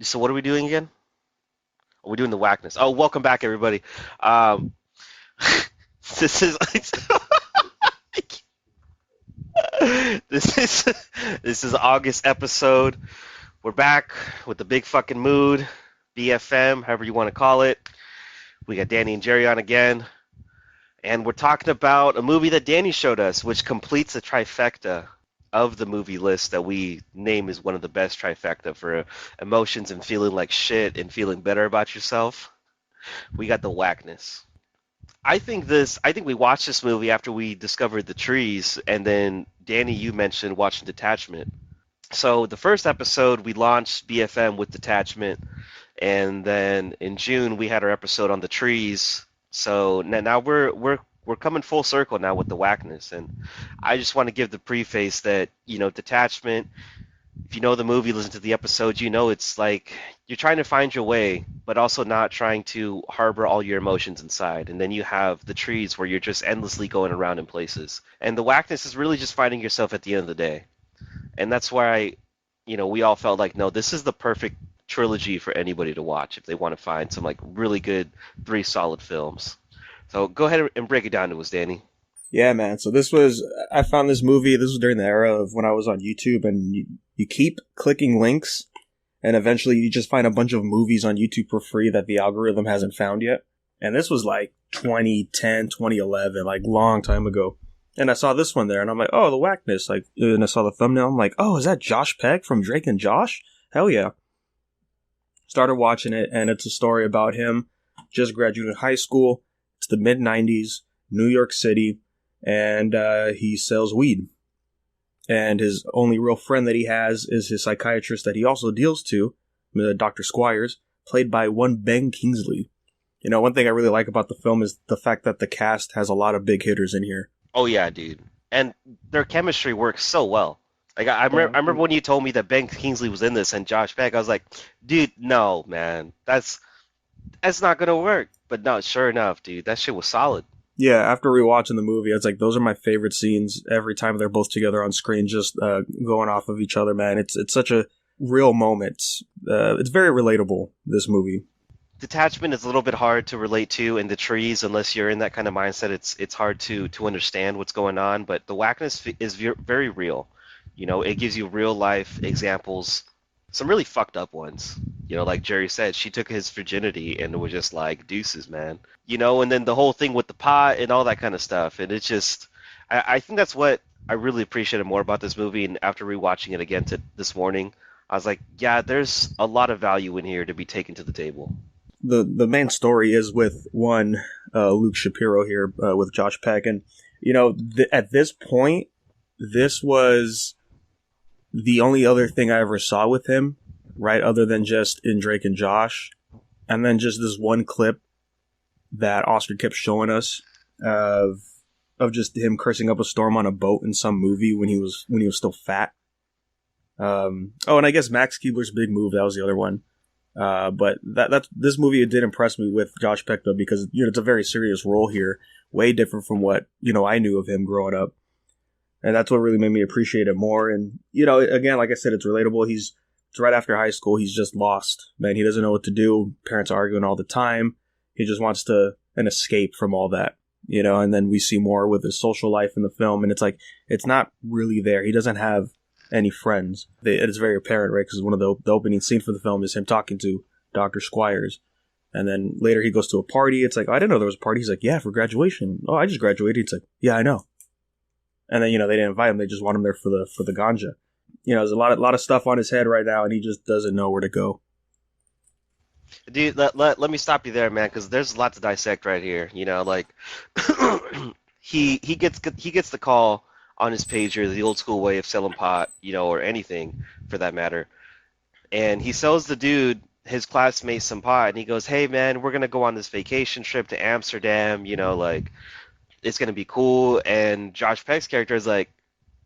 So what are we doing again? Are we doing the Wackness? Oh, welcome back, everybody. Um, this is this is this is August episode. We're back with the big fucking mood, BFM, however you want to call it. We got Danny and Gerry on again, and we're talking about a movie that Danny showed us, which completes the trifecta of the movie list that we name as one of the best trifecta for emotions and feeling like shit and feeling better about yourself. We got the Wackness. I think we watched this movie after we discovered the trees, and then Danny, you mentioned watching Detachment. So the first episode we launched BFM with Detachment, and then in June we had our episode on the trees. So now we're coming full circle now with the Wackness, and I just want to give the preface that Detachment. If you know the movie, listen to the episode, you know it's like you're trying to find your way, but also not trying to harbor all your emotions inside. And then you have the trees where you're just endlessly going around in places. And the Wackness is really just finding yourself at the end of the day. And that's why, we all felt like, no, this is the perfect trilogy for anybody to watch if they want to find some like really good three solid films. So go ahead and break it down to us, Danny. Yeah, man. So I found this movie. This was during the era of when I was on YouTube, and you keep clicking links, and eventually you just find a bunch of movies on YouTube for free that the algorithm hasn't found yet. And this was like 2010, 2011, like long time ago. And I saw this one there, and I'm like, oh, the Wackness. Like, and I saw the thumbnail. I'm like, oh, is that Josh Peck from Drake and Josh? Hell yeah. Started watching it, and it's a story about him just graduating high school. It's the mid-90s, New York City. And he sells weed. And his only real friend that he has is his psychiatrist that he also deals to, Dr. Squires, played by one Ben Kingsley. One thing I really like about the film is the fact that the cast has a lot of big hitters in here. Oh yeah, dude, and their chemistry works so well. Like I remember when you told me that Ben Kingsley was in this and Josh Peck, I was like, dude, no, man, that's not gonna work. But no, sure enough, dude, that shit was solid. Yeah, after rewatching the movie, it's like those are my favorite scenes every time they're both together on screen, just going off of each other, man. It's such a real moment. It's very relatable, this movie. Detachment is a little bit hard to relate to in the trees unless you're in that kind of mindset. It's hard to understand what's going on, but the Wackness is very real. It gives you real life examples, some really fucked up ones. Like Gerry said, she took his virginity and it was just like deuces, man. And then the whole thing with the pot and all that kind of stuff. And it's just, I think that's what I really appreciated more about this movie. And after rewatching it again this morning, I was like, yeah, there's a lot of value in here to be taken to the table. The main story is with one Luke Shapiro here with Josh Peck. And, at this point, this was the only other thing I ever saw with him, right, other than just in Drake and Josh. And then just this one clip that Oscar kept showing us of just him cursing up a storm on a boat in some movie when he was still fat. And I guess Max Keebler's Big Move, that was the other one. But this movie, it did impress me with Josh Peck, though, because it's a very serious role here, way different from what I knew of him growing up. And that's what really made me appreciate it more. And, again, like I said, it's relatable. It's right after high school. He's just lost, man. He doesn't know what to do. Parents are arguing all the time. He just wants an escape from all that, and then we see more with his social life in the film. And it's like, it's not really there. He doesn't have any friends. It's very apparent, right? Because one of the opening scene for the film is him talking to Dr. Squires. And then later he goes to a party. It's like, oh, I didn't know there was a party. He's like, yeah, for graduation. Oh, I just graduated. It's like, yeah, I know. And then, they didn't invite him. They just want him there for the ganja. There's a lot of stuff on his head right now, and he just doesn't know where to go. Dude, let me stop you there, man, because there's a lot to dissect right here. Like he gets the call on his pager, the old school way of selling pot, or anything for that matter. And he sells the dude, his classmate, some pot, and he goes, hey, man, we're going to go on this vacation trip to Amsterdam, like, it's going to be cool. And Josh Peck's character is like,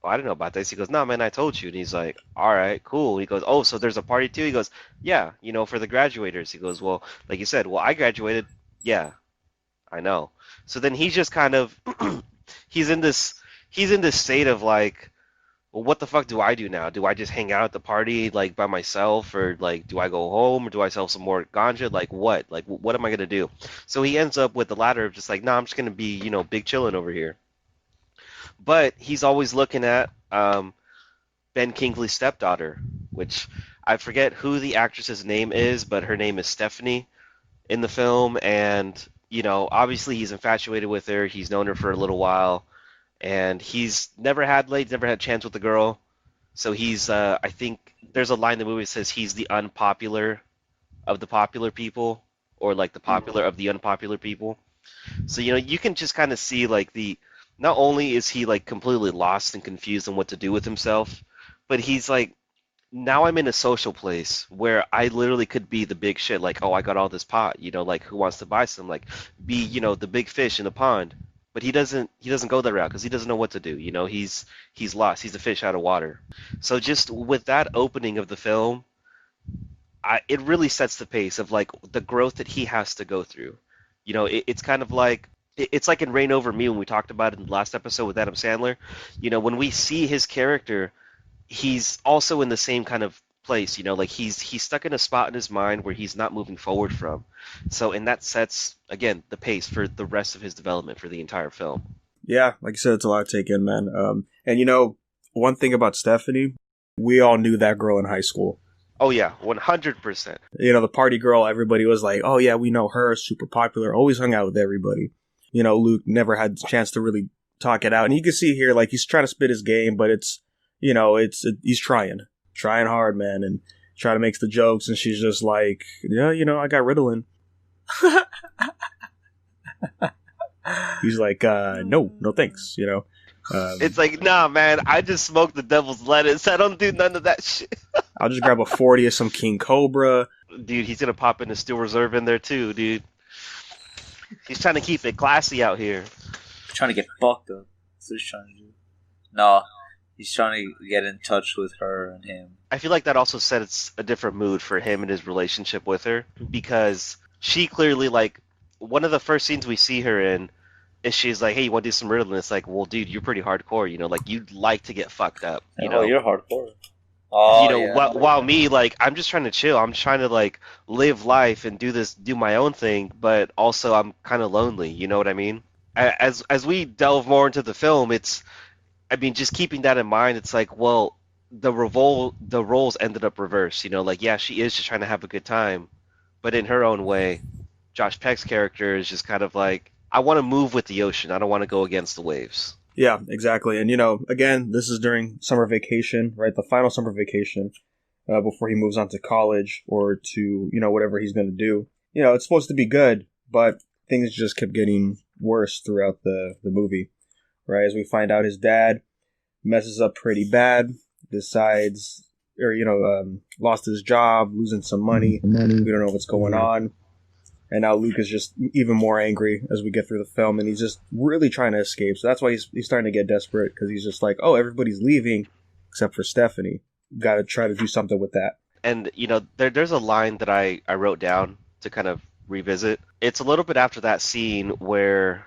oh, I don't know about this. He goes, no, man, I told you. And he's like, all right, cool. He goes, oh, so there's a party too? He goes, yeah, for the graduators. He goes, well, like you said, well, I graduated. Yeah, I know. So then he's just kind of, he's in this state of like, well, what the fuck do I do now? Do I just hang out at the party like by myself, or like do I go home, or do I sell some more ganja? Like what? Like what am I gonna do? So he ends up with the latter of just like, nah, I'm just gonna be, big chillin' over here. But he's always looking at Ben Kingsley's stepdaughter, which I forget who the actress's name is, but her name is Stephanie in the film, and obviously he's infatuated with her. He's known her for a little while, and he's never had a chance with the girl. So he's, I think there's a line in the movie that says he's the unpopular of the popular people, or like the popular of the unpopular people. So you can just kind of see like not only is he like completely lost and confused on what to do with himself, but he's like, now I'm in a social place where I literally could be the big shit, like, oh, I got all this pot, like who wants to buy some, like be, the big fish in the pond. But he doesn't go that route because he doesn't know what to do. He's lost. He's a fish out of water. So just with that opening of the film, it really sets the pace of like the growth that he has to go through. It's kind of like it's like in Rain Over Me when we talked about it in the last episode with Adam Sandler. When we see his character, he's also in the same kind of place. Like he's stuck in a spot in his mind where he's not moving forward from. So, and that sets again the pace for the rest of his development for the entire film. Yeah, like you said, it's a lot to take in, man. And one thing about Stephanie, we all knew that girl in high school. Oh yeah, 100%. The party girl, everybody was like, oh yeah, we know her, super popular, always hung out with everybody. Luke never had the chance to really talk it out. And you can see here, like, he's trying to spit his game, but he's trying hard, man, and trying to make the jokes. And she's just like, yeah, I got Ritalin. He's like, no thanks, It's like, nah, man, I just smoked the devil's lettuce. I don't do none of that shit. I'll just grab a 40 of some King Cobra. Dude, he's gonna pop in the Steel Reserve in there too, dude. He's trying to keep it classy out here. Trying to get fucked up. That's what he's trying to do. No, he's trying to get in touch with her and him. I feel like that also sets a different mood for him and his relationship with her, because she clearly, like, one of the first scenes we see her in is she's like, hey, you want to do some Ritalin? It's like, well, dude, you're pretty hardcore, like, you'd like to get fucked up, Oh, you're hardcore. Oh, yeah. While me, like, I'm just trying to chill. I'm trying to, like, live life and do my own thing, but also I'm kind of lonely, you know what I mean? As we delve more into the film, just keeping that in mind, it's like, well, the roles ended up reversed, like, yeah, she is just trying to have a good time, but in her own way, Josh Peck's character is just kind of like, I want to move with the ocean. I don't want to go against the waves. Yeah, exactly. And, again, this is during summer vacation, right? The final summer vacation before he moves on to college or to, whatever he's going to do. It's supposed to be good, but things just kept getting worse throughout the movie, right? As we find out his dad messes up pretty bad, decides, or, lost his job, losing some money. We don't know what's going on. And now Luke is just even more angry as we get through the film, and he's just really trying to escape. So that's why he's starting to get desperate, because he's just like, oh, everybody's leaving except for Stephanie. Got to try to do something with that. And, there's a line that I wrote down to kind of revisit. It's a little bit after that scene where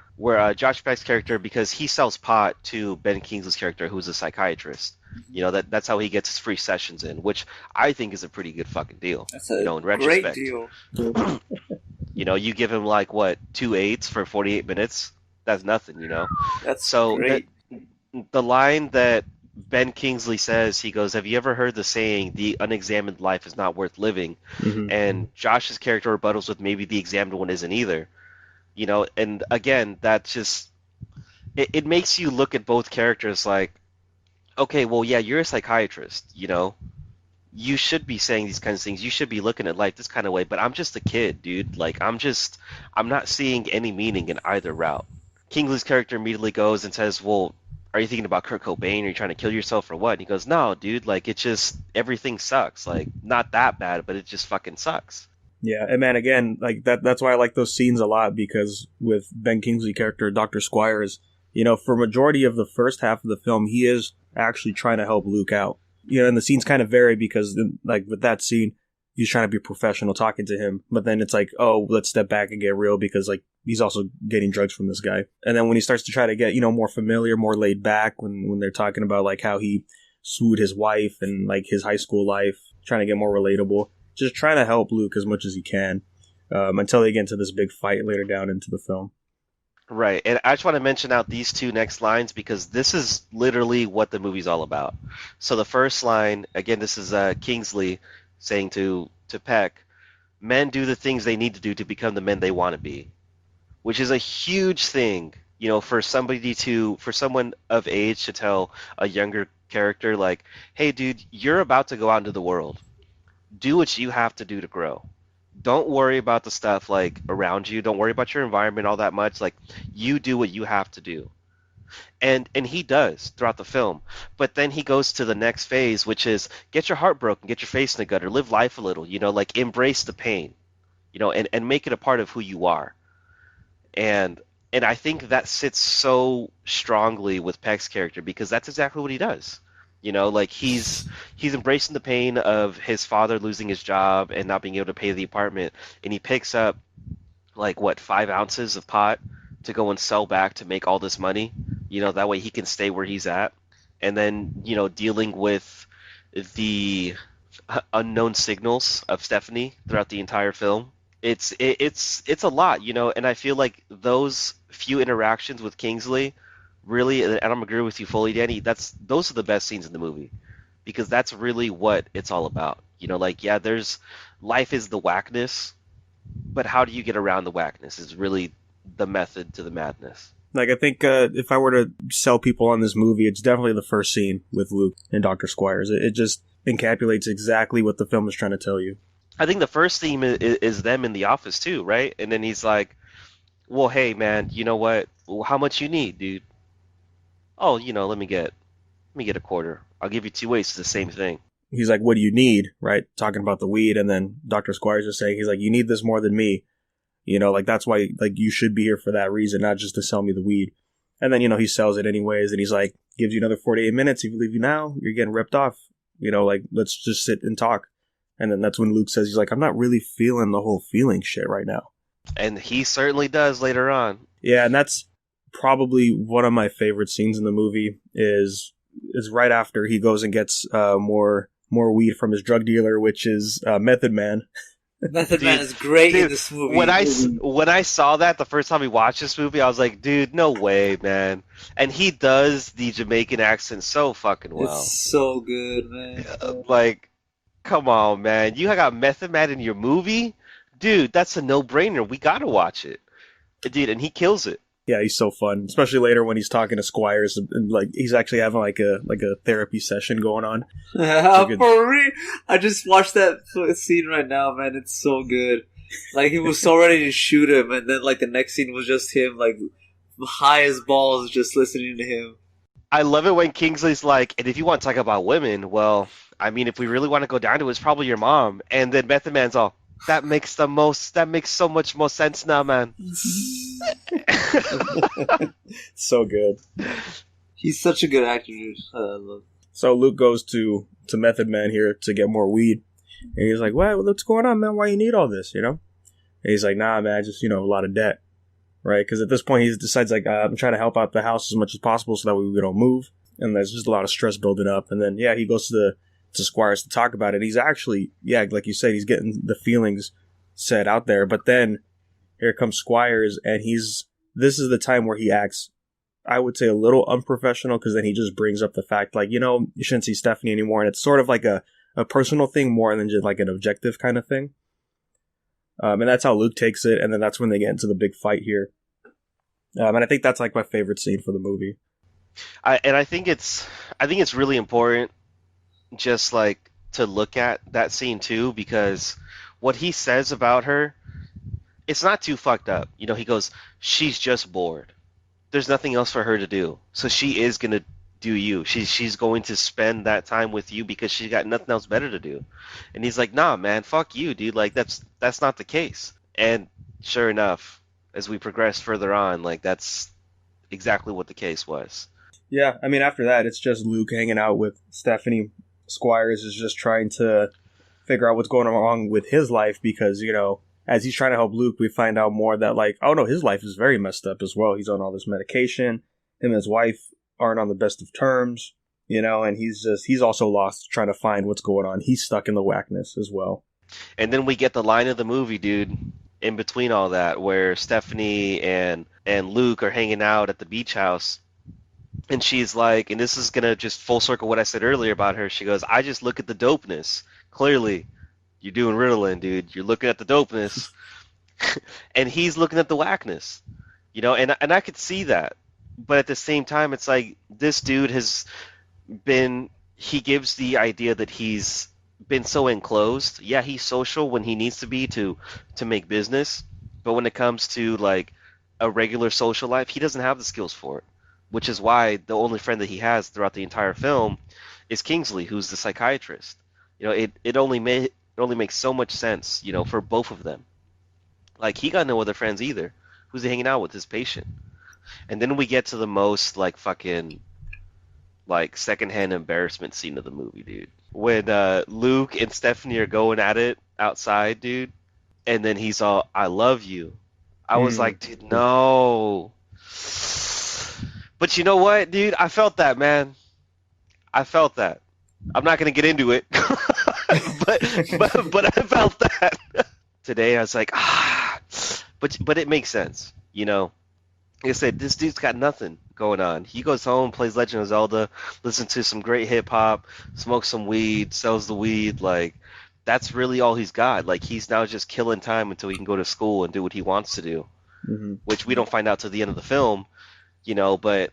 Josh Peck's character, because he sells pot to Ben Kingsley's character, who's a psychiatrist. That's how he gets his free sessions in, which I think is a pretty good fucking deal. That's a in retrospect. great deal. You give him like what, 2 8s for 48 minutes? That's nothing, That's so great. The line that Ben Kingsley says, he goes, have you ever heard the saying, the unexamined life is not worth living? Mm-hmm. And Josh's character rebuttals with, maybe the examined one isn't either. And again, that just, it makes you look at both characters like, okay, well, yeah, you're a psychiatrist, you should be saying these kinds of things. You should be looking at life this kind of way, but I'm just a kid, dude. Like, I'm not seeing any meaning in either route. Kingsley's character immediately goes and says, well, are you thinking about Kurt Cobain? Are you trying to kill yourself or what? And he goes, no, dude, like, it's just, everything sucks. Like, not that bad, but it just fucking sucks. Yeah, and man, again, like, that's why I like those scenes a lot, because with Ben Kingsley character, Dr. Squires, for majority of the first half of the film, he is actually trying to help Luke out. And the scenes kind of vary, because, like, with that scene, he's trying to be professional talking to him, but then it's like, oh, let's step back and get real, because, like, he's also getting drugs from this guy. And then when he starts to try to get, more familiar, more laid back, when they're talking about, like, how he soothe his wife and like his high school life, trying to get more relatable, just trying to help Luke as much as he can until they get into this big fight later down into the film. Right, and I just want to mention out these two next lines because this is literally what the movie's all about. So the first line, again, this is Kingsley saying to Peck, "Men do the things they need to do to become the men they want to be," which is a huge thing, for someone of age to tell a younger character like, "Hey, dude, you're about to go out into the world. Do what you have to do to grow. Don't worry about the stuff like around you. Don't worry about your environment all that much. Like, you do what you have to do." And he does throughout the film. But then he goes to the next phase, which is get your heart broken, get your face in the gutter, live life a little, like embrace the pain, and make it a part of who you are. And I think that sits so strongly with Peck's character because that's exactly what he does. Like he's embracing the pain of his father losing his job and not being able to pay the apartment, and he picks up like 5 ounces of pot to go and sell back to make all this money. That way he can stay where he's at, and then dealing with the unknown signals of Stephanie throughout the entire film. It's a lot, and I feel like those few interactions with Kingsley really, and I'm agree with you fully, Danny. Those are the best scenes in the movie because that's really what it's all about. There's life is the wackness, but how do you get around the wackness is really the method to the madness. Like, I think if I were to sell people on this movie, it's definitely the first scene with Luke and Dr. Squires. It just encapsulates exactly what the film is trying to tell you. I think the first theme is them in the office too, right? And then he's like, "Well, hey man, you know what? Well, how much you need, dude?" "Oh, let me get a quarter. I'll give you 2 ways. It's the same thing." He's like, "What do you need?" Right? Talking about the weed, and then Dr. Squires is saying, he's like, "You need this more than me. Like that's why like you should be here for that reason, not just to sell me the weed." And then, he sells it anyways, and he's like, gives you another 48 minutes. If you leave you now, you're getting ripped off. Like, let's just sit and talk. And then that's when Luke says, he's like, "I'm not really feeling the whole feeling shit right now." And he certainly does later on. Yeah, and that's probably one of my favorite scenes in the movie is right after he goes and gets more weed from his drug dealer, which is Method Man. Method Man is great in this movie. When I saw that the first time we watched this movie, I was like, dude, no way, man. And he does the Jamaican accent so fucking well. It's so good, man. Like, come on, man. You got Method Man in your movie? Dude, that's a no-brainer. We gotta watch it. Dude, and he kills it. Yeah, he's so fun, especially later when he's talking to Squires and like he's actually having like a therapy session going on. For real, I just watched that scene right now, man. It's so good. Like he was so ready to shoot him, and then like the next scene was just him, like high as balls, just listening to him. I love it when Kingsley's like, "And if you want to talk about women, well, I mean, if we really want to go down to it, it's probably your mom." And then Method Man's all, that makes so much more sense now, man." So good. He's such a good actor, dude. I love. So Luke goes to Method Man here to get more weed, and he's like, "What? What's going on, man? Why you need all this? And he's like, "Nah, man, just a lot of debt, right?" Because at this point he decides like, "I'm trying to help out the house as much as possible so that way we don't move." And there's just a lot of stress building up, and then he goes to Squires to talk about it. He's actually, like you said, he's getting the feelings said out there. But then here comes Squires, and this is the time where he acts, I would say, a little unprofessional, because then he just brings up the fact, like, you shouldn't see Stephanie anymore. And it's sort of like a personal thing more than just like an objective kind of thing. And that's how Luke takes it. And then that's when they get into the big fight here. And I think that's like my favorite scene for the movie. I think it's really important just like to look at that scene too, because what he says about her, it's not too fucked up. He goes, "She's just bored. There's nothing else for her to do. So she is going to do you. She's going to spend that time with you because she's got nothing else better to do." And he's like, "Nah, man, fuck you, dude. Like that's not the case." And sure enough, as we progress further on, like that's exactly what the case was. Yeah, I mean, after that, it's just Luke hanging out with Stephanie. Squires is just trying to figure out what's going on with his life because, as he's trying to help Luke, we find out more that, like, oh no, his life is very messed up as well. He's on all this medication. Him and his wife aren't on the best of terms. And he's also lost trying to find what's going on. He's stuck in the Wackness as well. And then we get the line of the movie, dude, in between all that, where Stephanie and Luke are hanging out at the beach house. And she's like, and this is going to just full circle what I said earlier about her. She goes, I just look at the dopeness. Clearly, you're doing Ritalin, dude. You're looking at the dopeness. And he's looking at the Wackness. And I could see that. But at the same time, it's like, this dude he gives the idea that he's been so enclosed. Yeah, he's social when he needs to be to make business. But when it comes to, like, a regular social life, he doesn't have the skills for it. Which is why the only friend that he has throughout the entire film is Kingsley, who's the psychiatrist. It only makes so much sense, for both of them. Like, he got no other friends either. Who's he hanging out with? His patient. And then we get to the most, like, fucking, like, secondhand embarrassment scene of the movie, dude. When Luke and Stephanie are going at it outside, dude, and then he's all, I love you. I was like, dude, no. But you know what, dude? I felt that, man. I felt that. I'm not going to get into it. but I felt that. Today I was like, but it makes sense, Like I said, this dude's got nothing going on. He goes home, plays Legend of Zelda, listens to some great hip-hop, smokes some weed, sells the weed. Like, that's really all he's got. Like, he's now just killing time until he can go to school and do what he wants to do, which we don't find out till the end of the film. But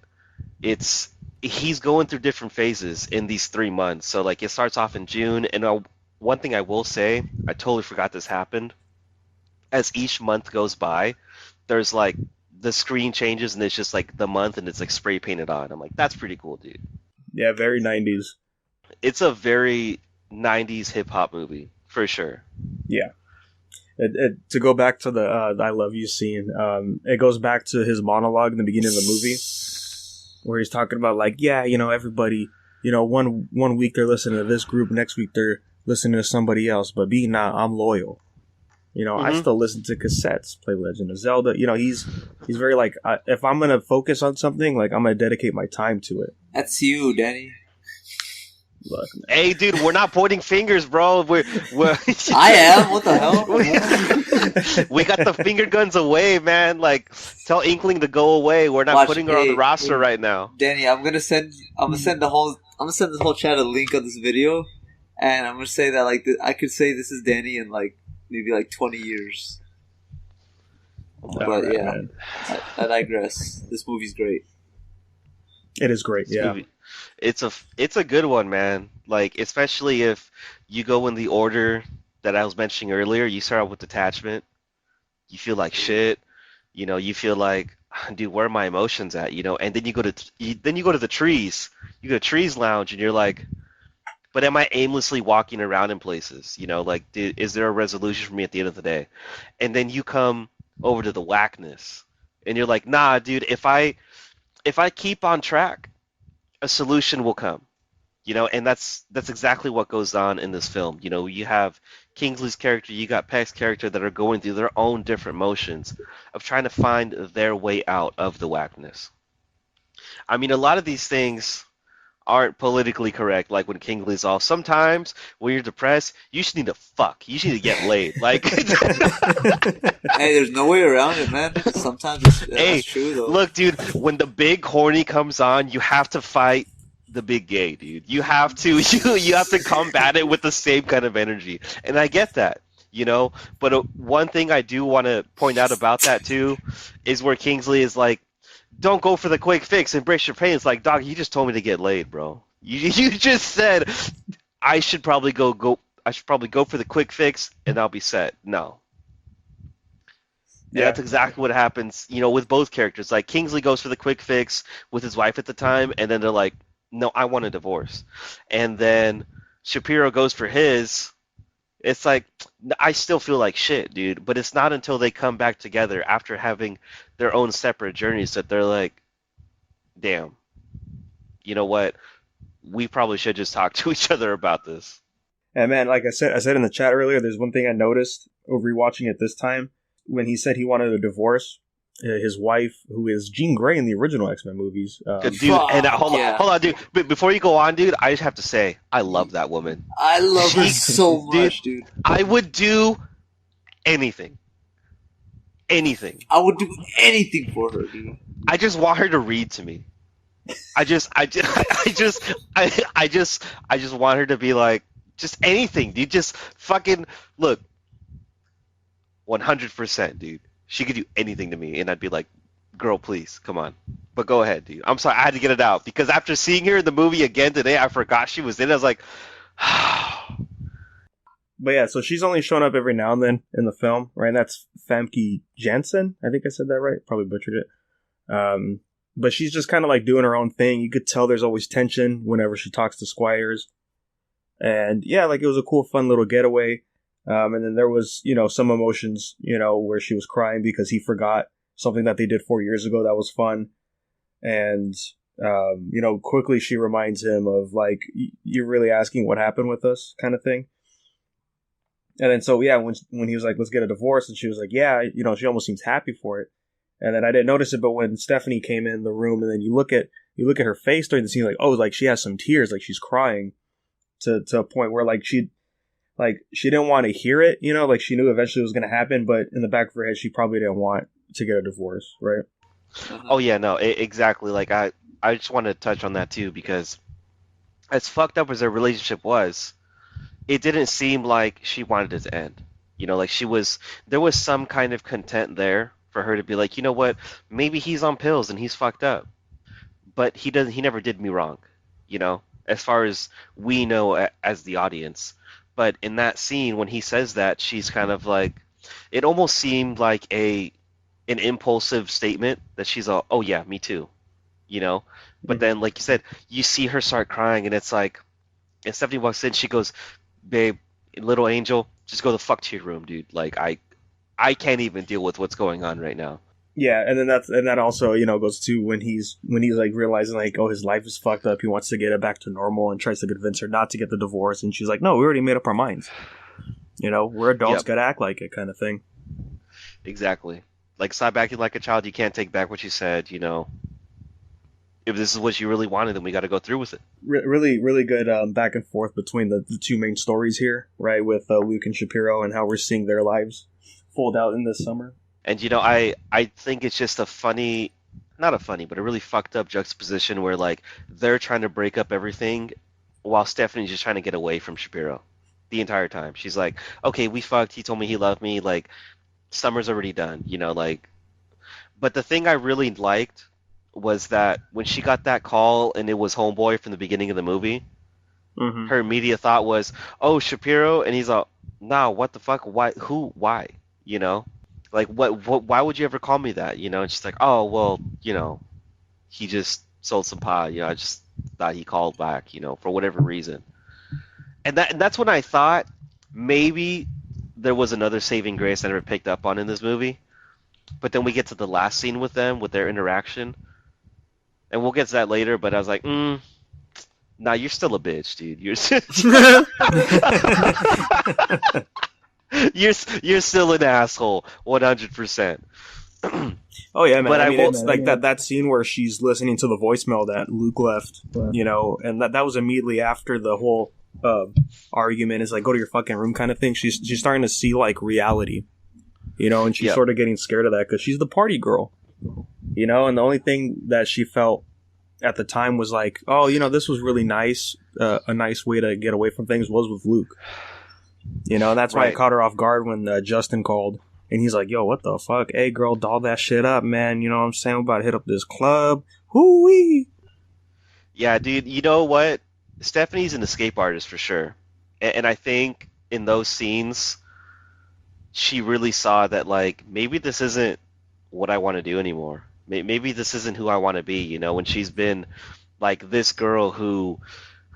he's going through different phases in these 3 months. So, like, it starts off in June, and one thing I will say, I totally forgot this happened. As each month goes by, there's, like, the screen changes, and it's just, like, the month, and it's, like, spray painted on. I'm like, that's pretty cool, dude. Yeah, very 90s. It's a very 90s hip-hop movie, for sure. Yeah. To go back to the I love you scene, it goes back to his monologue in the beginning of the movie where he's talking about, like, yeah, everybody, one week they're listening to this group, next week they're listening to somebody else, but I'm loyal. I still listen to cassettes, play Legend of Zelda. He's very like, if I'm going to focus on something, like, I'm going to dedicate my time to it. That's you, Danny. Look, hey, dude, we're not pointing fingers, bro. We're I am. What the hell? We got the finger guns away, man. Like, tell Inkling to go away. We're not putting her on the roster right now. Danny, I'm gonna send the whole chat a link of this video, and I'm gonna say that, like, I could say this is Danny in, like, maybe like 20 years. But yeah, I digress. This movie's great. It is great. Yeah. It's a good one, man. Like, especially if you go in the order that I was mentioning earlier. You start out with detachment. You feel like shit. You feel like, dude, where are my emotions at? And then you go to the trees. You go to Trees Lounge, and you're like, but am I aimlessly walking around in places? Like, dude, is there a resolution for me at the end of the day? And then you come over to the Wackness, and you're like, nah, dude, if I keep on track, a solution will come, and that's exactly what goes on in this film. You have Kingsley's character, you got Peck's character that are going through their own different motions of trying to find their way out of the Wackness. I mean, a lot of these things aren't politically correct, like when Kingsley's all, sometimes when you're depressed, you just need to fuck. You just need to get laid. Like, hey, there's no way around it, man. Sometimes that's true, though. Look, dude, when the big horny comes on, you have to fight the big gay, dude. You have to combat it with the same kind of energy. And I get that, But one thing I do want to point out about that, too, is where Kingsley is like, don't go for the quick fix, embrace your pain. It's like, dog, you just told me to get laid, bro. You just said I should probably go for the quick fix and I'll be set. No. Yeah, that's exactly what happens, with both characters. Like, Kingsley goes for the quick fix with his wife at the time, and then they're like, no, I want a divorce. And then Shapiro goes for his. It's like, I still feel like shit, dude. But it's not until they come back together after having their own separate journeys that they're like, damn, you know what? We probably should just talk to each other about this. And man, like I said in the chat earlier, there's one thing I noticed over rewatching it this time. When he said he wanted a divorce, his wife, who is Jean Grey in the original X-Men movies. Dude, and hold yeah. on, dude. But before you go on, dude, I just have to say, I love that woman. I love her so much, dude. I would do anything. Anything. I would do anything for her, dude. I just want her to read to me. I just want her to be like, just anything, dude. Just fucking look. 100%, dude. She could do anything to me, and I'd be like, girl, please, come on. But go ahead, dude. I'm sorry, I had to get it out because after seeing her in the movie again today, I forgot she was in it. I was like, But yeah, so she's only shown up every now and then in the film, right? And that's Famke Janssen. I think I said that right. Probably butchered it. But she's just kind of like doing her own thing. You could tell there's always tension whenever she talks to Squires. And yeah, like it was a cool, fun little getaway. And then there was, some emotions, where she was crying because he forgot something that they did 4 years ago that was fun. And, quickly she reminds him of like, you're really asking what happened with us kind of thing. And then so, yeah, when he was like, let's get a divorce, and she was like, yeah, she almost seems happy for it. And then I didn't notice it, but when Stephanie came in the room, and then you look at her face during the scene, like, oh, like she has some tears, like she's crying to a point where like she didn't want to hear it, like she knew eventually it was going to happen, but in the back of her head, she probably didn't want to get a divorce, right? oh yeah, no, exactly. Like I just wanted to touch on that too because as fucked up as their relationship was, it didn't seem like she wanted it to end. Like there was some kind of content there for her to be like, you know what, maybe he's on pills and he's fucked up, but he never did me wrong, as far as we know as the audience. But in that scene, when he says that, she's kind of like, it almost seemed like an impulsive statement that she's all, oh yeah, me too, But then, like you said, you see her start crying, and it's like, and Stephanie walks in, she goes, babe, little angel, just go the fuck to your room, dude. Like, I can't even deal with what's going on right now. Yeah, and then that also, goes to when he's like realizing like, oh, his life is fucked up. He wants to get it back to normal and tries to convince her not to get the divorce. And she's like, no, we already made up our minds. We're adults, gotta act like it, kind of thing. Exactly. Like, stop acting like a child. You can't take back what you said. If this is what you really wanted, then we got to go through with it. Really, really good back and forth between the two main stories here, right? With Luke and Shapiro and how we're seeing their lives fold out in this summer. And I think it's just not a funny, but a really fucked up juxtaposition where like they're trying to break up everything while Stephanie's just trying to get away from Shapiro the entire time. She's like, okay, we fucked. He told me he loved me. Like, summer's already done, like. But the thing I really liked was that when she got that call and it was Homeboy from the beginning of the movie, her immediate thought was, oh, Shapiro, and he's like, nah, what the fuck? Why? Who? Why? Like, what? Why would you ever call me that? And she's like, oh, well, he just sold some pot. I just thought he called back, for whatever reason. And that's when I thought maybe there was another saving grace I never picked up on in this movie. But then we get to the last scene with them, with their interaction. And we'll get to that later, but I was like, nah, you're still a bitch, dude. You're still an asshole, 100%. Oh yeah, man. But I mean, it's like that scene where she's listening to the voicemail that Luke left, and that was immediately after the whole argument is like, go to your fucking room kind of thing. She's starting to see like reality, and she's sort of getting scared of that because she's the party girl, and the only thing that she felt at the time was like, oh, this was really nice. A nice way to get away from things was with Luke. And that's why I caught her off guard when Justin called. And he's like, yo, what the fuck? Hey, girl, doll that shit up, man. You know what I'm saying? We're about to hit up this club. Hoo-wee. Yeah, dude, you know what? Stephanie's an escape artist for sure. And I think in those scenes, she really saw that, like, maybe this isn't what I want to do anymore. Maybe this isn't who I want to be, when she's been, like, this girl who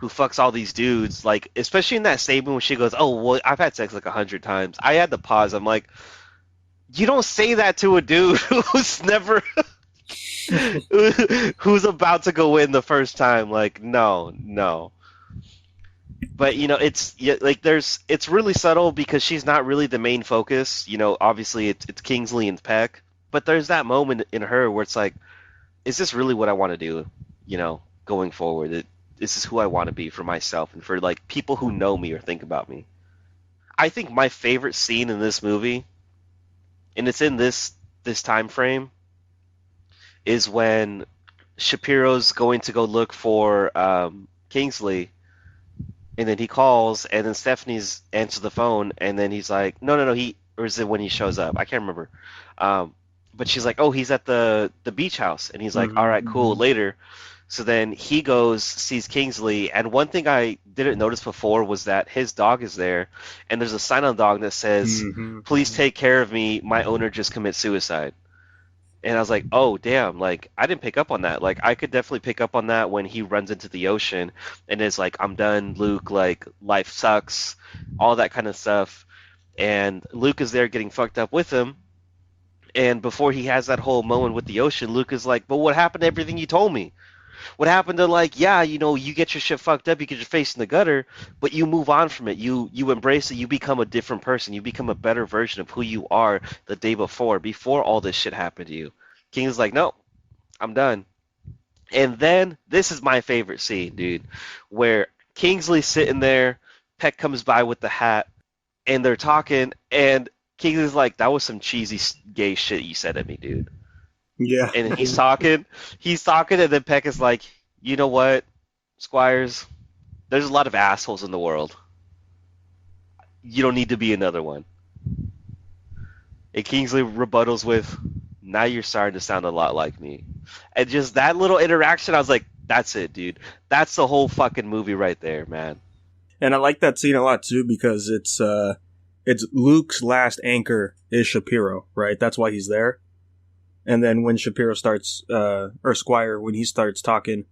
fucks all these dudes, like, especially in that statement when she goes, oh, well, I've had sex like 100 times. I had to pause. I'm like, you don't say that to a dude who's never, who's about to go in the first time. Like, no. But, it's like it's really subtle because she's not really the main focus. Obviously it's Kingsley and Peck. But there's that moment in her where it's like, is this really what I want to do? Going forward, this is who I want to be for myself and for like people who know me or think about me. I think my favorite scene in this movie, and it's in this time frame, is when Shapiro's going to go look for Kingsley, and then he calls, and then Stephanie's answers the phone, and then he's like, no, or is it when he shows up? I can't remember. But she's like, oh, he's at the beach house, and he's like, all right, cool, later. So then he goes, sees Kingsley, and one thing I didn't notice before was that his dog is there, and there's a sign on the dog that says, please take care of me, my owner just commits suicide. And I was like, oh, damn, like, I didn't pick up on that. Like, I could definitely pick up on that when he runs into the ocean and is like, I'm done, Luke, like, life sucks, all that kind of stuff. And Luke is there getting fucked up with him. And before he has that whole moment with the ocean, Luke is like, but what happened to everything you told me? What happened to, like, yeah, you get your shit fucked up, you get your face in the gutter, but you move on from it. You embrace it. You become a different person. You become a better version of who you are the day before all this shit happened to you. King's like, no, I'm done. And then this is my favorite scene, dude, where Kingsley's sitting there, Peck comes by with the hat, and they're talking, and Kingsley's like, that was some cheesy gay shit you said at me, dude. Yeah. And he's talking, and then Peck is like, you know what, Squires, there's a lot of assholes in the world. You don't need to be another one. And Kingsley rebuttals with, now you're starting to sound a lot like me. And just that little interaction, I was like, that's it, dude. That's the whole fucking movie right there, man. And I like that scene a lot, too, because it's Luke's last anchor is Shapiro, right? That's why he's there. And then when Shapiro starts, or Squire, when he starts talking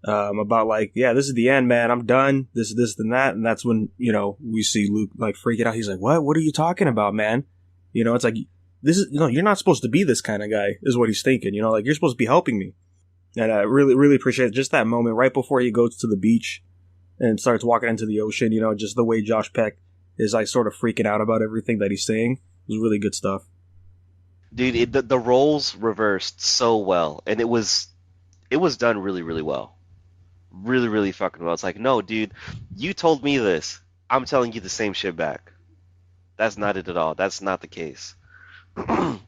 about, like, yeah, this is the end, man, I'm done, this, and that, and that's when, we see Luke, like, freaking out. He's like, what are you talking about, man? It's like, you're not supposed to be this kind of guy, is what he's thinking, like, you're supposed to be helping me. And I really, really appreciate just that moment right before he goes to the beach and starts walking into the ocean, just the way Josh Peck is, like, sort of freaking out about everything that he's saying. It was really good stuff. Dude, the roles reversed so well, and it was done really, really well. Really, really fucking well. It's like, no, dude, you told me this. I'm telling you the same shit back. That's not it at all. That's not the case. And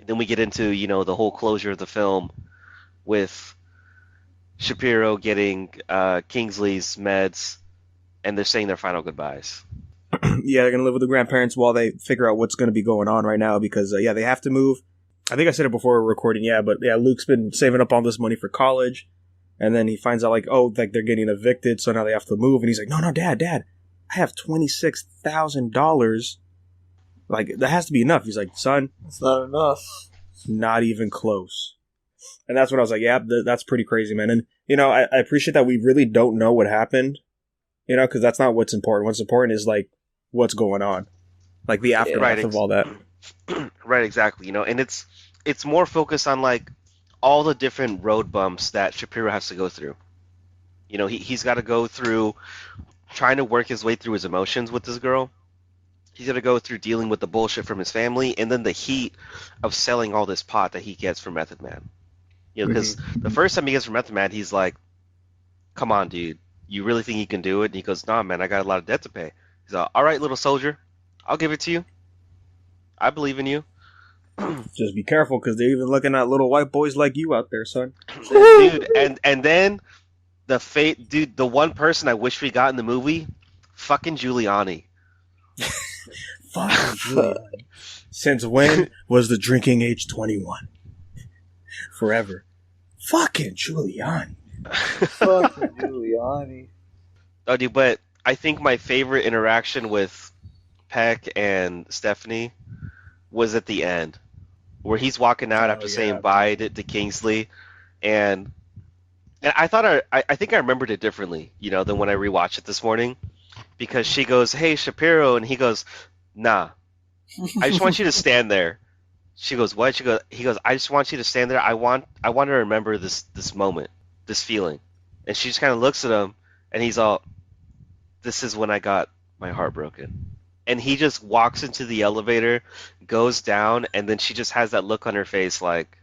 then we get into, the whole closure of the film with Shapiro getting Kingsley's meds, and they're saying their final goodbyes. Yeah, they're going to live with the grandparents while they figure out what's going to be going on right now because, they have to move. I think I said it before we were recording, but Luke's been saving up all this money for college, and then he finds out, like, oh, like, they're getting evicted, so now they have to move, and he's like, no, Dad, I have $26,000. Like, that has to be enough. He's like, son. It's not enough. Not even close. And that's when I was like, yeah, that's pretty crazy, man. And, I appreciate that we really don't know what happened, because that's not what's important. What's important is, like, what's going on. Like, the aftermath of all that. Right, exactly. And it's more focused on, like, all the different road bumps that Shapiro has to go through. He's got to go through trying to work his way through his emotions with this girl. He's got to go through dealing with the bullshit from his family, and then the heat of selling all this pot that he gets from Method Man. Because the first time he gets from Method Man, he's like, come on, dude. You really think you can do it? And he goes, nah, man, I got a lot of debt to pay. He's like, all right, little soldier. I'll give it to you. I believe in you. Just be careful, because they're even looking at little white boys like you out there, son. Dude, and then the one person I wish we got in the movie, fucking Giuliani. Fucking Giuliani. Since when was the drinking age 21? Forever. Fucking Giuliani. Fucking Giuliani. Oh, dude, but I think my favorite interaction with Peck and Stephanie was at the end, where he's walking out after saying bye to Kingsley, and I thought I think I remembered it differently, than when I rewatched it this morning, because she goes, "Hey, Shapiro," and he goes, "Nah, I just want you to stand there." She goes, "What?" He goes, "I just want you to stand there. I want to remember this moment, this feeling." And she just kind of looks at him, and he's all, "This is when I got my heart broken." and he just walks into the elevator, goes down, and then she just has that look on her face like,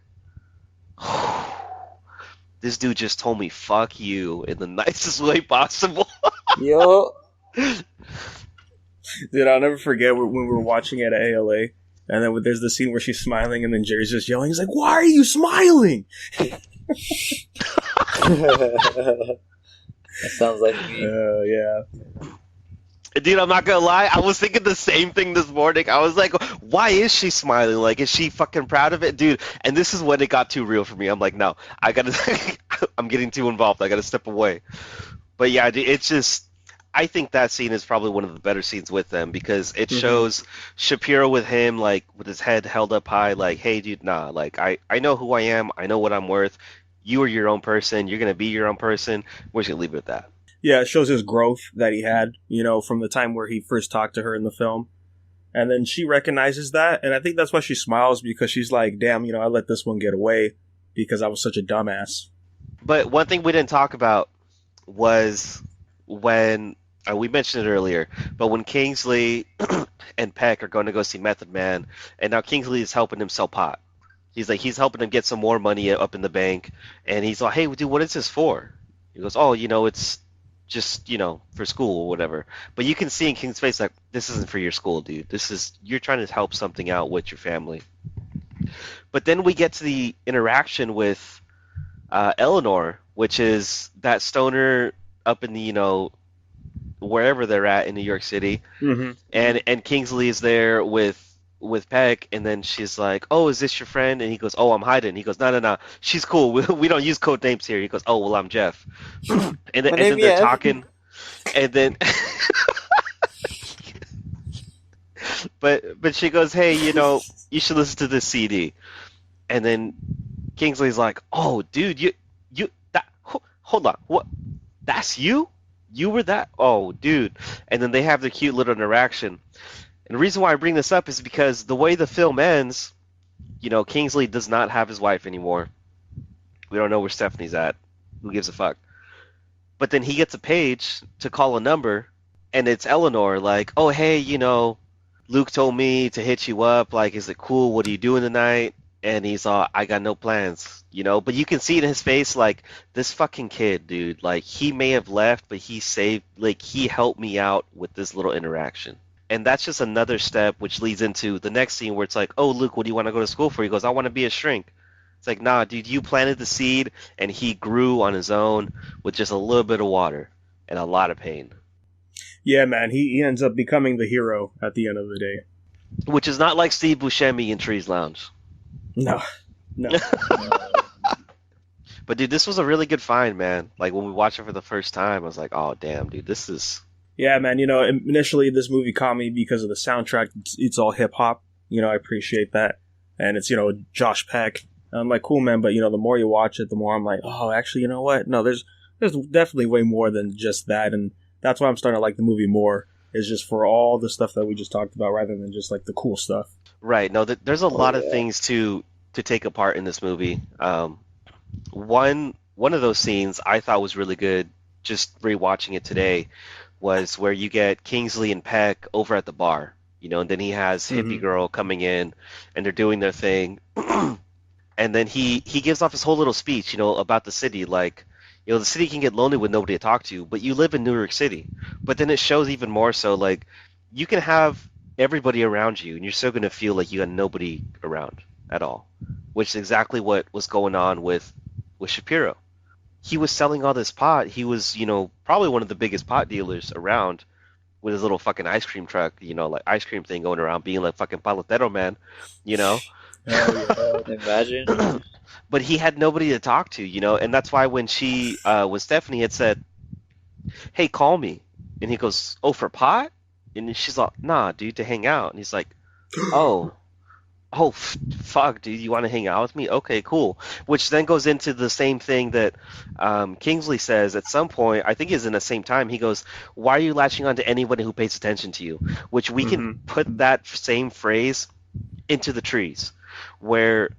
this dude just told me fuck you in the nicest way possible. Yo. Dude, I'll never forget when we were watching it at ALA, and then there's the scene where she's smiling, and then Jerry's just yelling. He's like, "Why are you smiling?" That sounds like me. Yeah. Dude, I'm not gonna lie, I was thinking the same thing this morning. I was like, why is she smiling? Like, is she fucking proud of it? Dude, and this is when it got too real for me. I'm like, no, I'm getting too involved. I gotta step away. But yeah, dude, it's just, I think that scene is probably one of the better scenes with them because it shows Shapiro with him, like, with his head held up high, like, hey, dude, nah, like, I know who I am. I know what I'm worth. You are your own person. You're gonna be your own person. We're just gonna leave it at that. Yeah, it shows his growth that he had, from the time where he first talked to her in the film. And then she recognizes that, and I think that's why she smiles, because she's like, damn, I let this one get away because I was such a dumbass. But one thing we didn't talk about was when, we mentioned it earlier, but when Kingsley and Peck are going to go see Method Man, and now Kingsley is helping him sell pot. He's helping him get some more money up in the bank, and he's like, hey, dude, what is this for? He goes, oh, it's just, for school or whatever. But you can see in King's face, like, this isn't for your school, dude. You're trying to help something out with your family. But then we get to the interaction with Eleanor, which is that stoner up in the, wherever they're at in New York City. Mm-hmm. And Kingsley is there with Peck, and then she's like, oh, is this your friend? And he goes, oh, I'm hiding. He goes, no, she's cool. We don't use code names here. He goes, oh, well, I'm Jeff. and then they're talking, and then but she goes, hey, you should listen to this CD. And then Kingsley's like, oh, dude, you hold on, what, that's you were that, oh, dude. And then they have the cute little interaction. And the reason why I bring this up is because the way the film ends, Kingsley does not have his wife anymore. We don't know where Stephanie's at. Who gives a fuck? But then he gets a page to call a number, and it's Eleanor, like, oh, hey, Luke told me to hit you up. Like, is it cool? What are you doing tonight? And he's all, I got no plans, But you can see in his face, like, this fucking kid, dude. Like, he may have left, but he helped me out with this little interaction. And that's just another step, which leads into the next scene where it's like, oh, Luke, what do you want to go to school for? He goes, I want to be a shrink. It's like, nah, dude, you planted the seed, and he grew on his own with just a little bit of water and a lot of pain. Yeah, man, he ends up becoming the hero at the end of the day. Which is not like Steve Buscemi in Trees Lounge. No. But, dude, this was a really good find, man. Like, when we watched it for the first time, I was like, oh, damn, dude, this is... Yeah, man, initially this movie caught me because of the soundtrack. It's all hip-hop. I appreciate that. And it's, Josh Peck. I'm like, cool, man, but, the more you watch it, the more I'm like, oh, actually, you know what? No, there's definitely way more than just that, and that's why I'm starting to like the movie more, is just for all the stuff that we just talked about, rather than just, like, the cool stuff. Right. No, there's a lot of things to take apart in this movie. One of those scenes I thought was really good, just rewatching it today, was where you get Kingsley and Peck over at the bar, and then he has hippie girl coming in, and they're doing their thing, and then he gives off his whole little speech, about the city, like, the city can get lonely with nobody to talk to, but you live in New York City. But then it shows even more so, like, you can have everybody around you, and you're still going to feel like you got nobody around at all, which is exactly what was going on with Shapiro. He was selling all this pot. He was, probably one of the biggest pot dealers around, with his little fucking ice cream truck, like ice cream thing going around, being like fucking palotero man, Imagine. But he had nobody to talk to, and that's why when Stephanie had said, hey, call me, and he goes, oh, for pot? And she's like, nah, dude, to hang out. And he's like, oh, fuck, dude, you want to hang out with me? Okay, cool. Which then goes into the same thing that Kingsley says at some point, I think is in the same time. He goes, why are you latching on to anybody who pays attention to you? Which we can put that same phrase into The Trees, where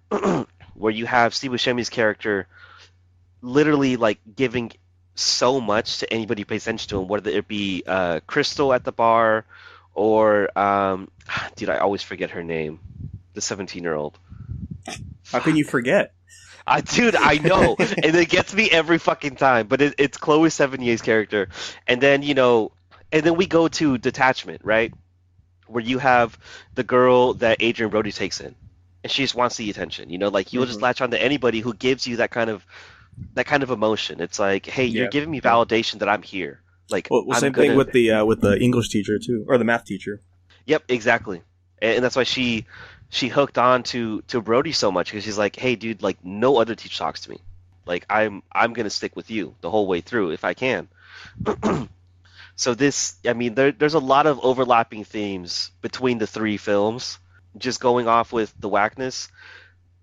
you have Steve Buscemi's character literally, like, giving so much to anybody who pays attention to him, whether it be Crystal at the bar, Or dude, I always forget her name. The 17-year-old. How can you forget? Dude, I know, and it gets me every fucking time. But it's Chloe Sevigny's character, and then and then we go to Detachment, right? Where you have the girl that Adrian Brody takes in, and she just wants the attention. Like you'll just latch on to anybody who gives you that kind of emotion. It's like, hey, you're giving me validation that I'm here. Like, well, same thing with the English teacher too, or the math teacher. Yep, exactly, and that's why she hooked on to Brody so much, because she's like, hey, dude, like no other teacher talks to me. Like I'm gonna stick with you the whole way through if I can. So there's a lot of overlapping themes between the three films. Just going off with the Wackness,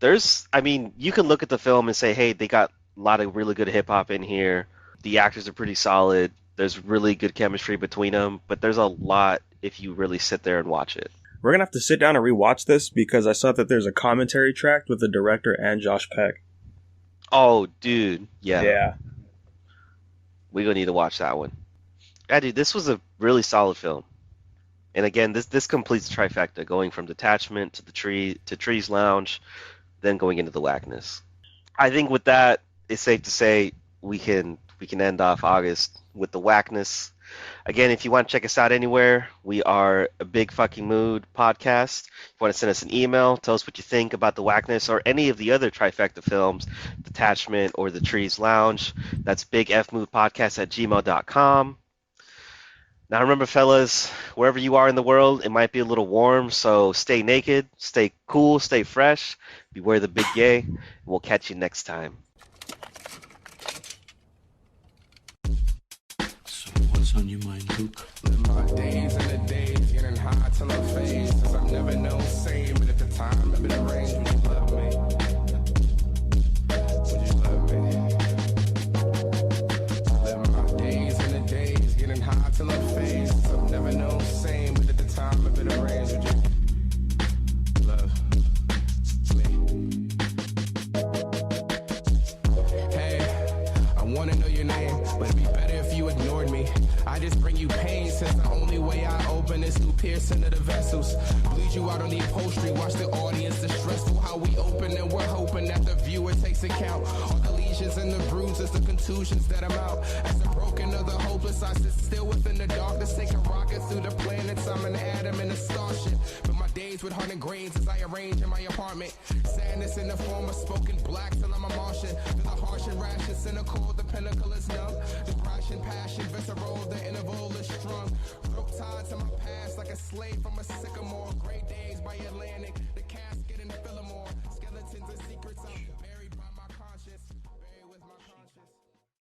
you can look at the film and say, hey, they got a lot of really good hip hop in here. The actors are pretty solid. There's really good chemistry between them, but there's a lot if you really sit there and watch it. We're gonna have to sit down and rewatch this because I saw that there's a commentary track with the director and Josh Peck. Oh, dude, yeah. Yeah. We're gonna need to watch that one. Yeah, dude, this was a really solid film. And again, this completes the trifecta, going from Detachment to Trees Lounge, then going into the Wackness. I think with that, it's safe to say we can end off August with the Wackness. Again, if you want to check us out anywhere, we are a Big Fucking Mood podcast. If you want to send us an email, tell us what you think about the Wackness or any of the other trifecta films, Detachment or the Trees Lounge. That's bigfmoodpodcast@gmail.com. Now remember, fellas, wherever you are in the world, it might be a little warm, so stay naked, stay cool, stay fresh, beware the big gay, and we'll catch you next time. So what's on your mind, Luke? My days and the days getting high till I'm phased, 'cause I've never known same, but at the time I've been arranged. Would you love me? Would you love me? Live my days and the days getting high till I'm phased, 'cause I've never known same, but at the time I've been arranged. Would you love me? Hey, I wanna know your name, but it'd be better if you ignored me. I just bring you pain since the only way I open is through piercing of the vessels. Bleed you out on the upholstery, watch the audience distressful. How we open and we're hoping that the viewer takes account. All the lesions and the bruises, the contusions that I'm out. As the broken of the hopeless, I sit still within the darkness. Take a rocket through the planets, I'm an atom in a starship. But my days with hardened grains as I arrange in my apartment. Sadness in the form of spoken black till I'm a Martian. To the harsh and rash and cynical, the pinnacle is numb. The brash and passion, visceral, the interval is strung. Rope tied to my past like a slave from a sycamore. Great days by Atlantic, the casket and Fillmore. Skeletons and secrets.